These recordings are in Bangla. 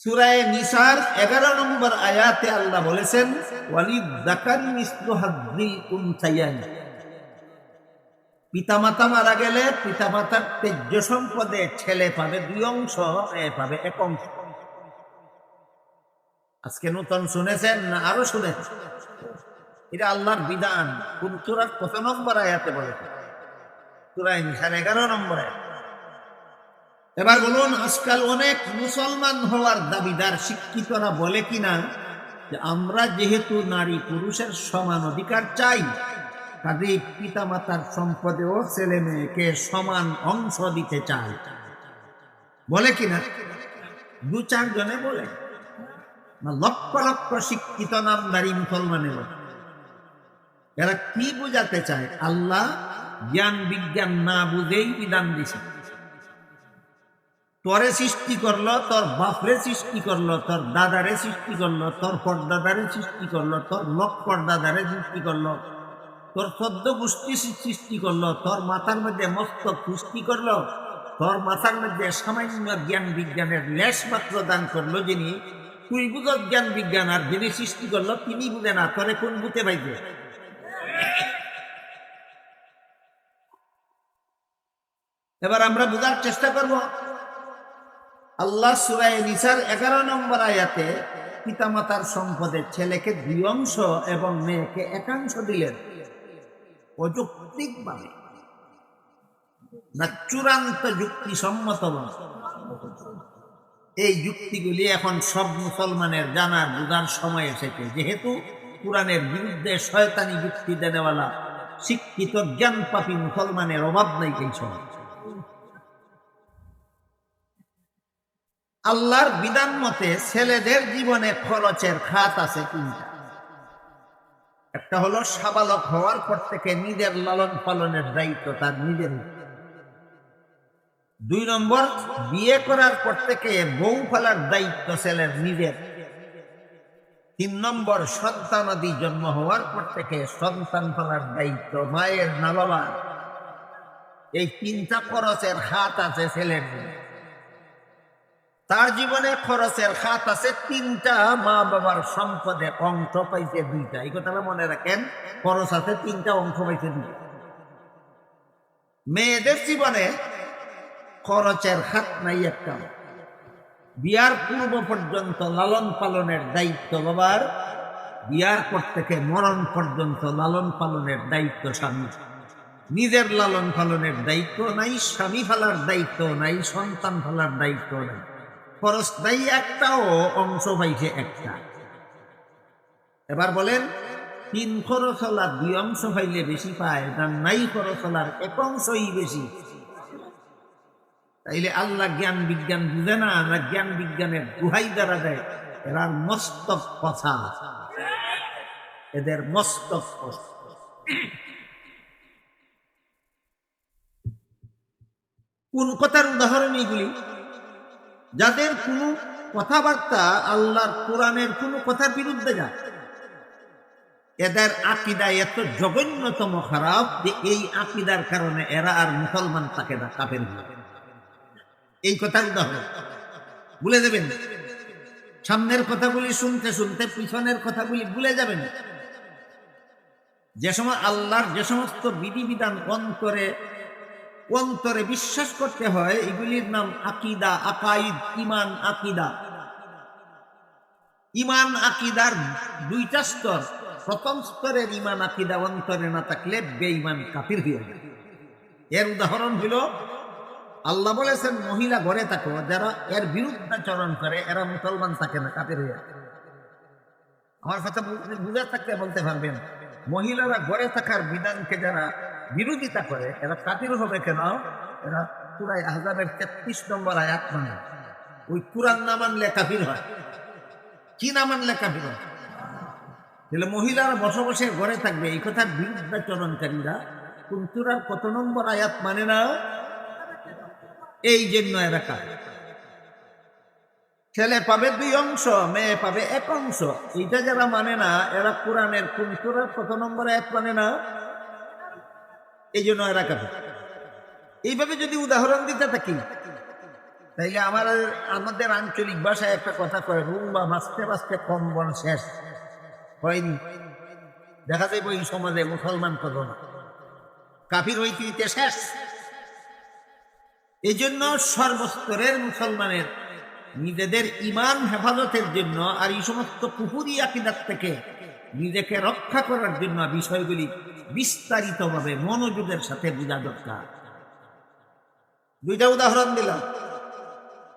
সূরা নিসার 11 নম্বর আয়াতে আল্লাহ বলেছেন ওয়ালিযাকারি মিসলু হাযযিল উনসায়াইন। পিতামাতা মারা গেলে পিতামাতার তেজ্য সম্পদে ছেলে পাবে 2 অংশ, মেয়ে পাবে 1 অংশ। আজকে নতুন শুনেছেন না আরো শুনেছেন? এটা আল্লাহর বিধান। কোন সূরার কত নম্বর আয়াতে বলেছে? সূরা নিসার 11 নম্বর আয়াত। এবার বলুন, আজকাল অনেক মুসলমান হওয়ার দাবিদার শিক্ষিতরা বলে কিনা যে আমরা যেহেতু নারী পুরুষের সমান অধিকার চাই, কাজে পিতামাতার সম্পদেও ছেলে মেয়েকে সমান অংশ দিতে চাই। বলে কিনা? 2-4 জনে বলে না, লক্ষ লক্ষ শিক্ষিত নামধারী মুসলমানে বলে। এরা কি বুঝাতে চায়? আল্লাহ জ্ঞান বিজ্ঞান না বুঝেই বিধান দিছে। তোরে সৃষ্টি করলো, তোর বাপরে সৃষ্টি করলো, তোর দাদারে সৃষ্টি করলো, তোর পরদাদারে সৃষ্টি করলো, তোর লোক পরদাদারে সৃষ্টি করলো, তোর 14 গোষ্ঠী সৃষ্টি করলো, তোর মাথার মধ্যে মস্তক সৃষ্টি করলো, তোর মাথার মধ্যে সামান্য জ্ঞান বিজ্ঞানের লেশ মাত্র দান করলো যিনি। তুই বুঝত জ্ঞান বিজ্ঞান, আর যিনি সৃষ্টি করলো তিনি বুঝে না। তোরে কোন বুঝতে পাইবে? এবার আমরা বোঝার চেষ্টা করব। আল্লাহ সূরা নিসার 11 নম্বর আয়াতে পিতামাতার সম্পদের ছেলেকে 2 অংশ এবং মেয়েকে 1 অংশ দিলেন অযৌক্তিকভাবে না চূড়ান্ত যুক্তিসম্মত? এই যুক্তিগুলি এখন সব মুসলমানের জানার বোঝার সময় এসেছে, যেহেতু কোরআনের বিরুদ্ধে শয়তানি যুক্তি দেনেওয়ালা শিক্ষিত জ্ঞানপাপী মুসলমানের অভাব নাই এই সময়। আল্লাহর বিধান মতে ছেলেদের জীবনে খরচের খাত আছে 3টা। একটা হলো সাবালক হওয়ার পর থেকে নিজের লালন পালনের দায়িত্ব তার নিজের। 2 নম্বর, বিয়ে করার পর থেকে বউ ফেলার দায়িত্ব ছেলের নিজের। 3 নম্বর, সন্তানাদি জন্ম হওয়ার পর থেকে সন্তান ফেলার দায়িত্ব মায়ের না বাবার। এই 3টা খরচের খাত আছে ছেলের। তার জীবনে খরচের খাত আছে 3টা, মা বাবার সম্পদে অংশ পাইছে 2টা। এই কথাটা মনে রাখেন, খরচ আছে 3টা, অংশ পাইছে 2টা। মেয়েদের জীবনে খরচের খাত নাই একটা। বিয়ার পূর্ব পর্যন্ত লালন পালনের দায়িত্ব বাবার, বিয়ার পর থেকে মরণ পর্যন্ত লালন পালনের দায়িত্ব স্বামী। নিজের লালন পালনের দায়িত্ব নাই, স্বামী ফেলার দায়িত্ব নাই, সন্তান ফেলার দায়িত্ব নাই। খরচ নাই একটাও, অংশ পাইছে একটা। এবার বলেন, 3 খরচ হলার 2 অংশ পাইলে বেশি পায় না নাই খরচ হলার 1 অংশই বেশি? তাইলে আল্লাহ জ্ঞান বিজ্ঞান বুঝে না, না জ্ঞান বিজ্ঞানের দুহাই দ্বারা দেয়? এরা মস্তক কথা, এদের মস্তক কথা। কোন কথার উদাহরণ এইগুলি? যাদের কোন কথাবার্তা আল্লাহর কোরআনের কোন কথার বিরুদ্ধে যায়, এদের আকীদা এত জঘন্যতম খারাপ যে এই আকীদার কারণে এরা আর মুসলমান থাকে না, কাফের হয়। এই কথার উদাহরণ ভুলে যাবেন। সামনের কথাগুলি শুনতে শুনতে পিছনের কথাগুলি ভুলে যাবেন। যে সময় আল্লাহর যে সমস্ত বিধিবিধান অন্তরে বিশ্বাস করতে হয়, এগুলির নাম আকীদা, আকাইদ, ঈমান, আকীদা। ঈমান আকীদার 2টা স্তর। প্রথম স্তরের ঈমান আকীদা অন্তরে না থাকলে বেঈমান কাফির হয়ে যায়। এর উদাহরণ হলো, আল্লাহ বলেছেন মহিলা ঘরে থাকো, যারা এর বিরুদ্ধাচরণ করে এরা মুসলমান থাকে না, কাফির হয়ে যায়। আমার কথা বুঝে থাকতে বলতে পারবেন, মহিলারা ঘরে থাকার বিধানকে যারা বিরোধিতা করে এরা কাফির হবে কেন? এরা সূরা আহজাবের 33 নম্বর আয়াত মানে, ওই কুরআন না মানলে কাফির হয়। কি না মানলে কাফির হয়? তাহলে মহিলারা বসে বসে ঘরে থাকবে, এই কথার বিরুদ্ধাচরণকারীরা কোন সূরার কত নম্বর আয়াত মানে না? এই জন্য এরা কাফির। ছেলে পাবে 2 অংশ, মেয়ে পাবে 1 অংশ। এইটা যারা মানে না, এরা কোরআনের কোন সূরার কত নম্বর আয়াত মানে না? এই জন্য এরা কাফের। এইভাবে যদি উদাহরণ দিতে থাকি, তাইলে আমাদের আঞ্চলিক ভাষায় একটা কথা কয়, রুম্বা বাঁচতে বাঁচতে কম বন শেষ হয়নি। দেখা যায় ওই সমাজে মুসলমান কত না, কাফির হইতে শেষ। এই জন্য সর্বস্তরের মুসলমানের নিজেদের ইমান হেফাজতের জন্য আর এই সমস্ত কুফুরি আকীদাত থেকে নিজেকে রক্ষা করার জন্য বিষয়গুলি বিস্তারিতভাবে মনোযোগের সাথে বোঝা দরকার। দুইটা উদাহরণ দিলাম,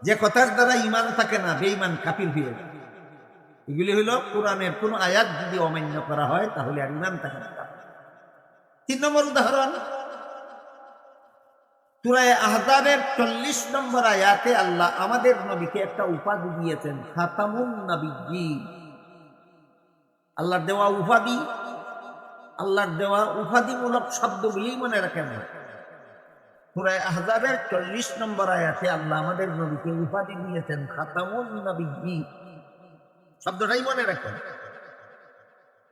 যে কথার দ্বারা ইমান থাকে না বেঈমান কাফির হয়ে যায়। এগুলি হলো কোরআনের কোন আয়াত যদি অমান্য করা হয় তাহলে আর ইমান থাকে না। 3 নম্বর উদাহরণ, সূরা আহজাবের 40 নম্বর আয়াতে আল্লাহ আমাদের নবীকে একটা উপাধি দিয়েছেন, খাতামুন নবিয়্যিন। আল্লাহর দেওয়া উপাধি, আল্লাহর দেওয়া উপাধিমূলক শব্দগুলি মনে রাখেন। সূরা আহজাবের 40 নম্বর আয়াতে আল্লাহ আমাদের নবীকে উপাধি দিয়েছেন খাতামুন নবিয়্যিন, শব্দটাই মনে রাখেন।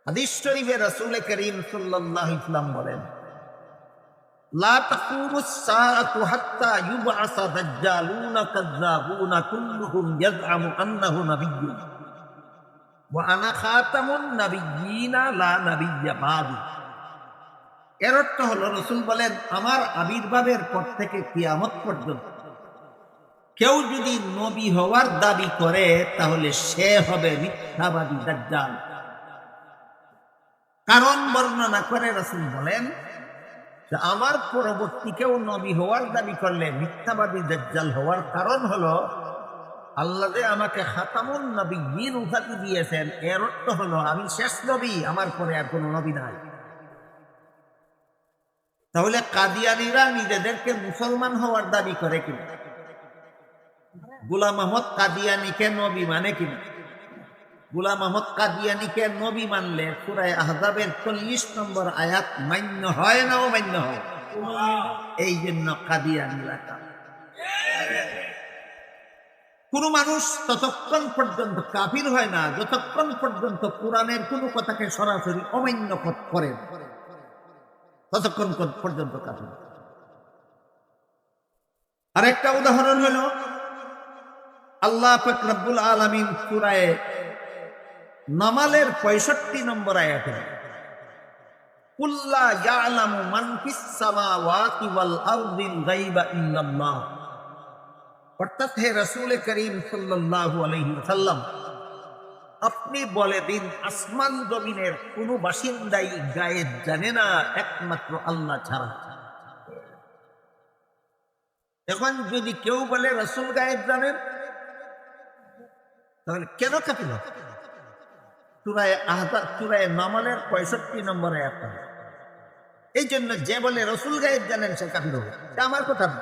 হাদিস শরীফে রাসূল করিম সাল্লাল্লাহু আলাইহি ওয়াসাল্লাম বলেন, লা তাকুমুস সাআতু হাত্তা ইউবআসা দাজ্জালুনা কাযযাবুনা কুল্লুহুম ইয়াজআমু আন্নাহু নাবিয়্যুন ওয়া আনা খাতামুন নাবিয়্যিনা লা নাবিয়্যা বাদি। এর অর্থ হলো, রাসূল বলেন, আমার আবির্ভাবের পর থেকে কিয়ামত পর্যন্ত কেউ যদি নবী হওয়ার দাবি করে তাহলে সে হবে মিথ্যাবাদী দাজ্জাল। কারণ বর্ণনা করে রাসূল বলেন যে আমার পরবর্তী কেউ নবী হওয়ার দাবি করলে মিথ্যাবাদী দাজ্জাল হওয়ার কারণ হলো আল্লাহ যে আমাকে খাতামুন নবিয়্যিন উপাধি দিয়েছেন, এর অর্থ হলো আমি শেষ নবী, আমার পরে আর কোনো নবী নাই। তাহলে কাদিয়ানীরা নিজেদেরকে মুসলমান হওয়ার দাবি করে কিনা? গোলাম আহমদ কাদিয়ানীকে নবী মানে কিনা? গোলাম আহমদ কাদিয়ানীকে নবী মানলে সূরা আহজাবের 40 নম্বর আয়াত মান্য হয় না অমান্য হয়? এই জন্য কাদিয়ানীরা কোন মানুষ ততক্ষণ পর্যন্ত কাফির হয় না যতক্ষণ পর্যন্ত কোরআনের কোন কথাকে সরাসরি অমান্য করে, ততক্ষণ পর্যন্ত কাফির। আরেকটা উদাহরণ হলো আল্লাহ পাক রব্বুল আলামিন সূরা নামালের 65 নম্বর আয়াতে, কুল্লা ইয়ালামু মান ফিস সামাওয়াতি ওয়াল আরদিল গায়বা ইল্লাল্লাহ। অর্থাৎ হে রাসূল করিম সাল্লাল্লাহু আলাইহি ওয়াসাল্লাম, আপনি বলে দিন আসমান জমিনের কোন বাসিন্দাই গায়েব জানে না একমাত্র আল্লাহ ছাড়া। এখন যদি কেউ বলে রাসূল গায়েব জানেন, তাহলে কেন কাফির হবে? সূরা আহজাব, সূরা নামালের 65 নম্বর আয়াত। এই জন্য যে বলে রাসূল গায়েব জানেন সে কাফির হবে। এটা আমার কথা না,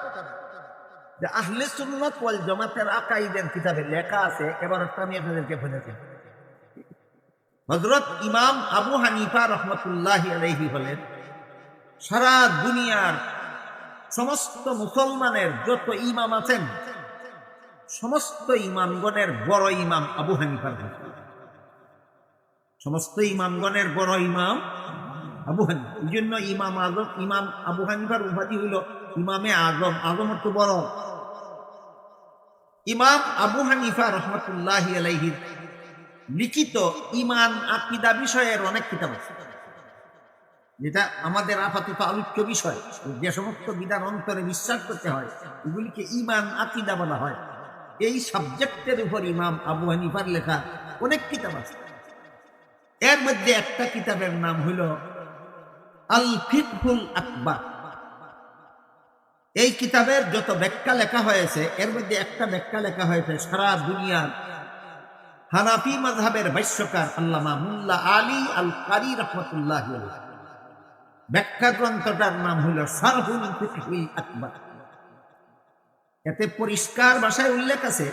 যে আহলে সুন্নাত ওয়াল জামাতের আকাইদের কিতাবে লেখা আছে। এবার আমি আপনাদেরকে বলেছি, হযরত ইমাম আবু হানিফা রাহমাতুল্লাহি আলাইহি বলেন, সারা দুনিয়ার সমস্ত মুসলমানের যত ইমাম আছেন সমস্ত ইমামগণের বড় ইমাম আবু হানিফা। সমস্ত ইমামগণের বড় ইমাম আবু হানিফা। এই জন্য ইমাম আবু হানিফার উপাধি হইল ইমামে আজম। আজম অর্থ বড়। ইমাম আবু হানিফা রাহমাতুল্লাহি আলাইহি লিখিত ইমান আকীদা বিষয়ের অনেক কিতাব আছে, যেটা আমাদের আপাতত আলোচ্য বিষয়। যে সমস্ত বিধান অন্তরে বিশ্বাস করতে হয় এগুলিকে ইমান আকীদা বলা হয়। এই সাবজেক্টের উপর ইমাম আবু হানিফার লেখা অনেক কিতাব আছে। এর মধ্যে একটা কিতাবের নাম হইল আল ফিকহুল আকবার। এই কিতাবের যত ব্যাখ্যা লেখা হয়েছে এর মধ্যে একটা ব্যাখ্যা লেখা হয়েছে সারা দুনিয়ার হানাফি মাযহাবের ভাষ্যকার আল্লামা মুল্লা আলী আল কারি রাহমাতুল্লাহি আলাইহি। ব্যাখ্যা গ্রন্থটার নাম হইল শারহুল ফিকহুল আকবার। এতে পরিষ্কার ভাষায় উল্লেখ আছে